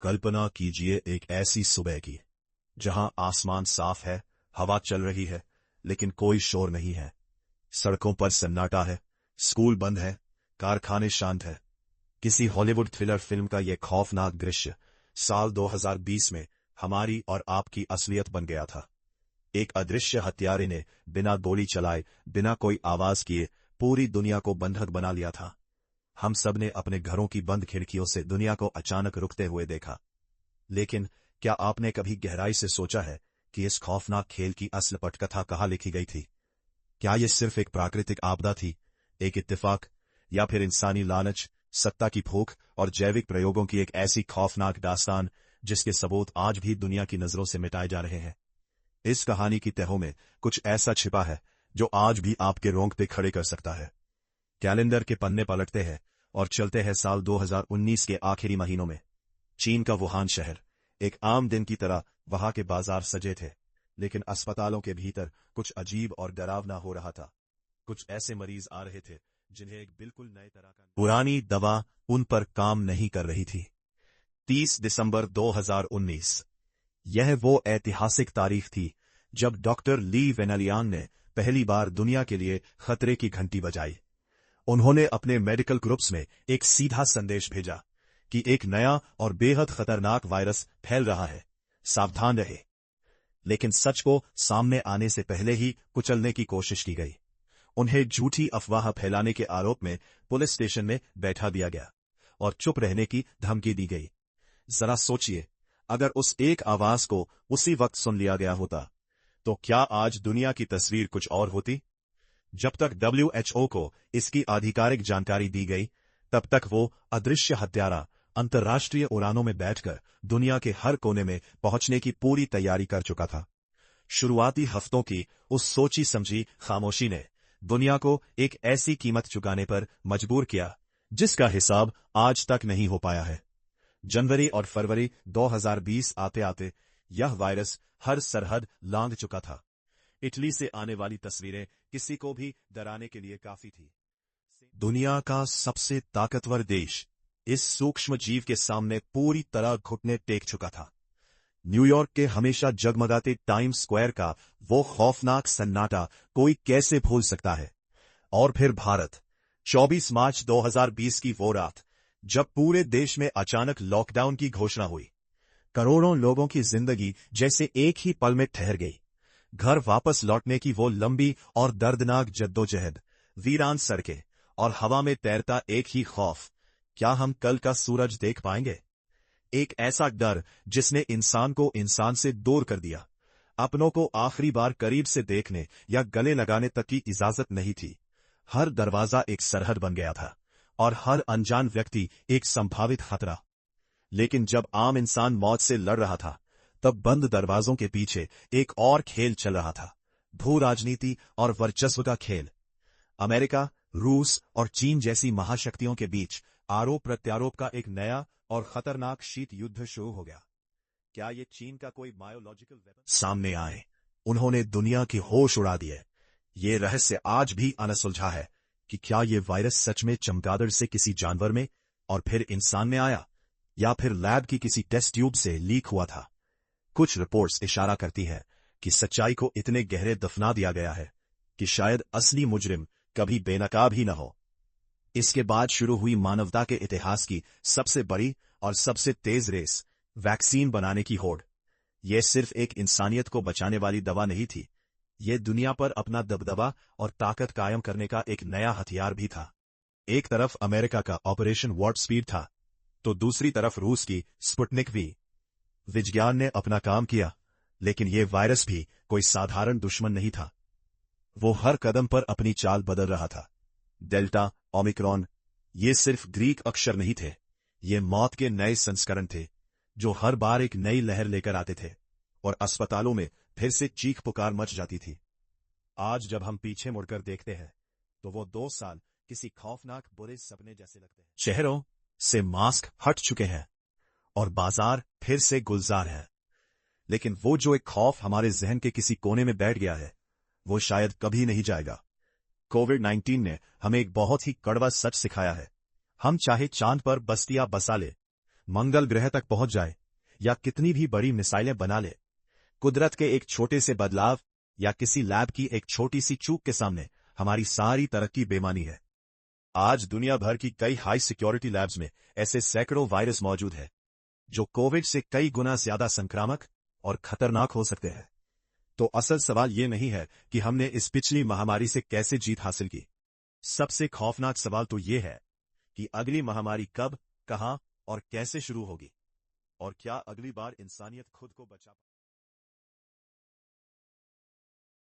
कल्पना कीजिए एक ऐसी सुबह की जहां आसमान साफ है, हवा चल रही है, लेकिन कोई शोर नहीं है। सड़कों पर सन्नाटा है, स्कूल बंद है, कारखाने शांत है। किसी हॉलीवुड थ्रिलर फिल्म का यह खौफनाक दृश्य साल 2020 में हमारी और आपकी असलियत बन गया था। एक अदृश्य हत्यारे ने बिना गोली चलाए, बिना कोई आवाज किए पूरी दुनिया को बंधक बना लिया था। हम सब ने अपने घरों की बंद खिड़कियों से दुनिया को अचानक रुकते हुए देखा। लेकिन क्या आपने कभी गहराई से सोचा है कि इस खौफनाक खेल की असल पटकथा कहाँ लिखी गई थी? क्या यह सिर्फ एक प्राकृतिक आपदा थी, एक इत्तेफाक, या फिर इंसानी लालच, सत्ता की भूख और जैविक प्रयोगों की एक ऐसी खौफनाक दास्तान जिसके सबूत आज भी दुनिया की नजरों से मिटाए जा रहे हैं? इस कहानी की तहों में कुछ ऐसा छिपा है जो आज भी आपके रोंगटे खड़े कर सकता है। कैलेंडर के पन्ने पलटते हैं और चलते हैं साल 2019 के आखिरी महीनों में। चीन का वुहान शहर, एक आम दिन की तरह वहां के बाजार सजे थे, लेकिन अस्पतालों के भीतर कुछ अजीब और डरावना हो रहा था। कुछ ऐसे मरीज आ रहे थे जिन्हें एक बिल्कुल नए तरह का पुरानी दवा उन पर काम नहीं कर रही थी। 30 दिसंबर 2019, यह वो ऐतिहासिक तारीख थी जब डॉक्टर ली वेनलियान ने पहली बार दुनिया के लिए खतरे की घंटी बजाई। उन्होंने अपने मेडिकल ग्रुप्स में एक सीधा संदेश भेजा कि एक नया और बेहद खतरनाक वायरस फैल रहा है, सावधान रहे। लेकिन सच को सामने आने से पहले ही कुचलने की कोशिश की गई। उन्हें झूठी अफवाह फैलाने के आरोप में पुलिस स्टेशन में बैठा दिया गया और चुप रहने की धमकी दी गई। जरा सोचिए, अगर उस एक आवाज को उसी वक्त सुन लिया गया होता, तो क्या आज दुनिया की तस्वीर कुछ और होती? जब तक WHO को इसकी आधिकारिक जानकारी दी गई, तब तक वो अदृश्य हत्यारा अंतर्राष्ट्रीय उड़ानों में बैठकर दुनिया के हर कोने में पहुंचने की पूरी तैयारी कर चुका था। शुरुआती हफ्तों की उस सोची समझी खामोशी ने दुनिया को एक ऐसी कीमत चुकाने पर मजबूर किया जिसका हिसाब आज तक नहीं हो पाया है। जनवरी और फरवरी 2020 आते आते यह वायरस हर सरहद लांघ चुका था। इटली से आने वाली तस्वीरें किसी को भी डराने के लिए काफी थी। दुनिया का सबसे ताकतवर देश इस सूक्ष्म जीव के सामने पूरी तरह घुटने टेक चुका था। न्यूयॉर्क के हमेशा जगमगाते टाइम्स स्क्वायर का वो खौफनाक सन्नाटा कोई कैसे भूल सकता है? और फिर भारत, 24 मार्च 2020 की वो रात जब पूरे देश में अचानक लॉकडाउन की घोषणा हुई। करोड़ों लोगों की जिंदगी जैसे एक ही पल में ठहर गई। घर वापस लौटने की वो लंबी और दर्दनाक जद्दोजहद, वीरान सड़कें और हवा में तैरता एक ही खौफ, क्या हम कल का सूरज देख पाएंगे? एक ऐसा डर जिसने इंसान को इंसान से दूर कर दिया। अपनों को आखिरी बार करीब से देखने या गले लगाने तक की इजाजत नहीं थी। हर दरवाजा एक सरहद बन गया था और हर अनजान व्यक्ति एक संभावित खतरा। लेकिन जब आम इंसान मौत से लड़ रहा था, तब बंद दरवाजों के पीछे एक और खेल चल रहा था, भू राजनीति और वर्चस्व का खेल। अमेरिका, रूस और चीन जैसी महाशक्तियों के बीच आरोप प्रत्यारोप का एक नया और खतरनाक शीत युद्ध शुरू हो गया। क्या ये चीन का कोई बायोलॉजिकल वेपन सामने आए? उन्होंने दुनिया की होश उड़ा दिए। ये रहस्य आज भी अनसुलझा है कि क्या ये वायरस सच में चमगादड़ से किसी जानवर में और फिर इंसान में आया, या फिर लैब की किसी टेस्ट ट्यूब से लीक हुआ था। कुछ रिपोर्ट्स इशारा करती है कि सच्चाई को इतने गहरे दफना दिया गया है कि शायद असली मुजरिम कभी बेनकाब ही न हो। इसके बाद शुरू हुई मानवता के इतिहास की सबसे बड़ी और सबसे तेज रेस, वैक्सीन बनाने की होड़। यह सिर्फ एक इंसानियत को बचाने वाली दवा नहीं थी, यह दुनिया पर अपना दबदबा और ताकत कायम करने का एक नया हथियार भी था। एक तरफ अमेरिका का ऑपरेशन वार्प स्पीड था, तो दूसरी तरफ रूस की स्पुतनिक वी। विज्ञान ने अपना काम किया, लेकिन यह वायरस भी कोई साधारण दुश्मन नहीं था। वो हर कदम पर अपनी चाल बदल रहा था। डेल्टा, ओमिक्रॉन, ये सिर्फ ग्रीक अक्षर नहीं थे, ये मौत के नए संस्करण थे जो हर बार एक नई लहर लेकर आते थे और अस्पतालों में फिर से चीख पुकार मच जाती थी। आज जब हम पीछे मुड़कर देखते हैं, तो वो 2 साल किसी खौफनाक बुरे सपने जैसे लगते हैं। शहरों से मास्क हट चुके हैं और बाजार फिर से गुलजार है। लेकिन वो जो एक खौफ हमारे जहन के किसी कोने में बैठ गया है, वो शायद कभी नहीं जाएगा। कोविड-19 ने हमें एक बहुत ही कड़वा सच सिखाया है। हम चाहे चांद पर बस्तियां बसा ले, मंगल ग्रह तक पहुंच जाए या कितनी भी बड़ी मिसाइलें बना ले, कुदरत के एक छोटे से बदलाव या किसी लैब की एक छोटी सी चूक के सामने हमारी सारी तरक्की बेमानी है। आज दुनिया भर की कई हाई सिक्योरिटी लैब्स में ऐसे सैकड़ों वायरस मौजूद हैं जो कोविड से कई गुना ज्यादा संक्रामक और खतरनाक हो सकते हैं। तो असल सवाल ये नहीं है कि हमने इस पिछली महामारी से कैसे जीत हासिल की। सबसे खौफनाक सवाल तो ये है कि अगली महामारी कब, कहां और कैसे शुरू होगी, और क्या अगली बार इंसानियत खुद को बचा